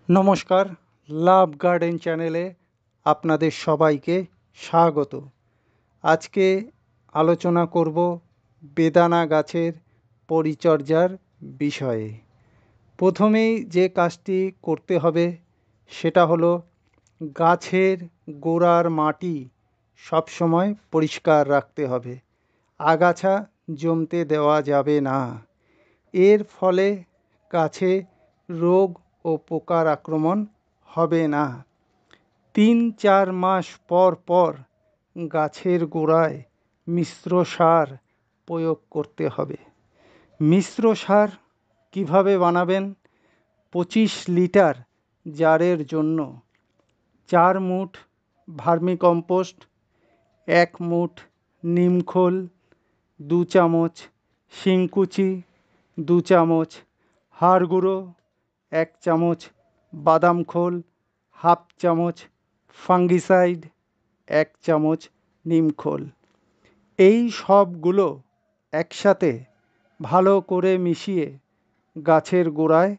নমস্কার, লাভ গার্ডেন চ্যানেলে আপনাদের সবাইকে স্বাগত। আজকে আলোচনা করব বেদানা গাছের পরিচর্যার বিষয়ে। প্রথমেই যে কাজটি করতে হবে সেটা হলো গাছের গোড়ার মাটি সবসময় পরিষ্কার রাখতে হবে। আগাছা জমতে দেওয়া যাবে না। এর ফলে গাছে রোগ ও পোকার আক্রমণ হবে না। ৩-৪ মাস পর পর গাছের গোড়ায় মিশ্র সার প্রয়োগ করতে হবে। মিশ্র সার কিভাবে বানাবেন? 25 লিটার জারের জন্য 4 মুঠ ভার্মিকম্পোস্ট, 1 মুঠ নিমখোল, 2 চামচ শিংকুচি, 2 চামচ হাড় গুঁড়ো, 1 চামচ বাদাম খোল, হাফ চামচ ফাঙ্গিসাইড, 1 চামচ নিমখোল। এই সবগুলো একসাথে ভালো করে মিশিয়ে গাছের গোড়ায়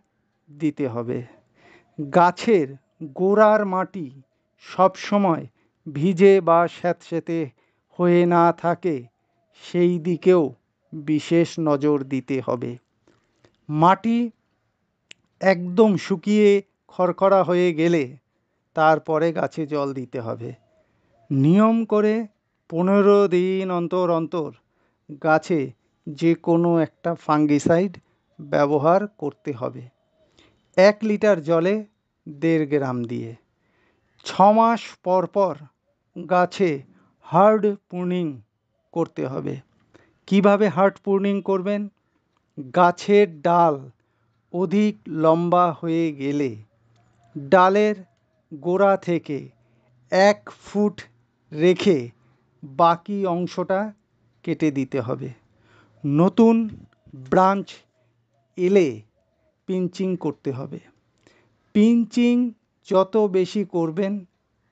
দিতে হবে। গাছের গোড়ার মাটি সবসময় ভিজে বা স্যাঁতসেঁতে হয়ে না থাকে সেই দিকেও বিশেষ নজর দিতে হবে। মাটি একদম শুকিয়ে খড়খড়া হয়ে গেলে তারপরে গাছে জল দিতে হবে। নিয়ম করে 15 দিন অন্তর অন্তর গাছে যে কোনো একটা ফাঙ্গিসাইড ব্যবহার করতে হবে। 1 লিটার জলে 1.5 গ্রাম দিয়ে। 6 মাস পর পর গাছে হার্ড প্রুনিং করতে হবে। কিভাবে হার্ড প্রুনিং করবেন? গাছের ডাল অধিক লম্বা হয়ে গেলে ডালের গোড়া থেকে 1 ফুট রেখে বাকি অংশটা কেটে দিতে হবে। নতুন ব্রাঞ্চ এলে পিঞ্চিং করতে হবে। পিঞ্চিং যত বেশি করবেন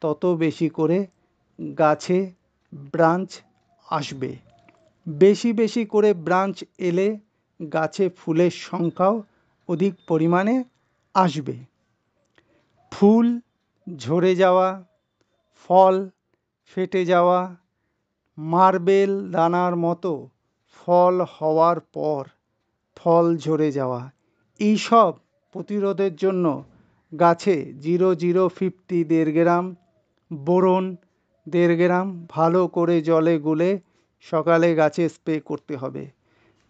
তত বেশি করে গাছে ব্রাঞ্চ আসবে। বেশি বেশি করে ব্রাঞ্চ এলে গাছে ফুলের সংখ্যাও অধিক পরিমাণে আসবে। ফুল ঝরে যাওয়া, ফল ফেটে যাওয়া, মার্বেল দানার মতো ফল হওয়ার পর ফল ঝরে যাওয়া, এইসব প্রতিরোধের জন্য গাছে 0050 1.5 গ্রাম, বোরন 1.5 গ্রাম ভালো করে জলে গুলে সকালে গাছে স্প্রে করতে হবে।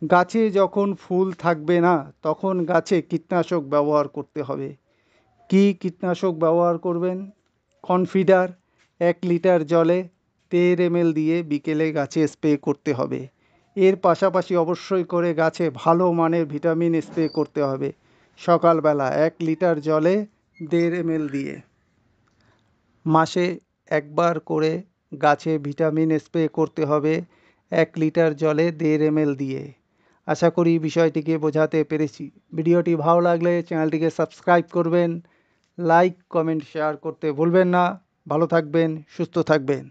গাছে যখন ফুল থাকবে না তখন গাছে কীটনাশক ব্যবহার করতে হবে। কি কীটনাশক ব্যবহার করবেন? কনফিডার 1 লিটার জলে 1.5 ml দিয়ে বিকেলে গাছে স্প্রে করতে হবে। এর পাশাপাশি অবশ্যই করে গাছে ভালো মানের ভিটামিন স্প্রে করতে হবে। সকালবেলা 1 লিটার জলে 1.5 ml দিয়ে। মাসে একবার করে গাছে ভিটামিন স্প্রে করতে হবে 1 লিটার জলে 1.5 ml দিয়ে। আশা করি বিষয়টিকে বোঝাতে পেরেছি। ভিডিওটি ভালো লাগলে চ্যানেলটিকে সাবস্ক্রাইব করবেন, লাইক, কমেন্ট, শেয়ার করতে ভুলবেন না। ভালো থাকবেন, সুস্থ থাকবেন।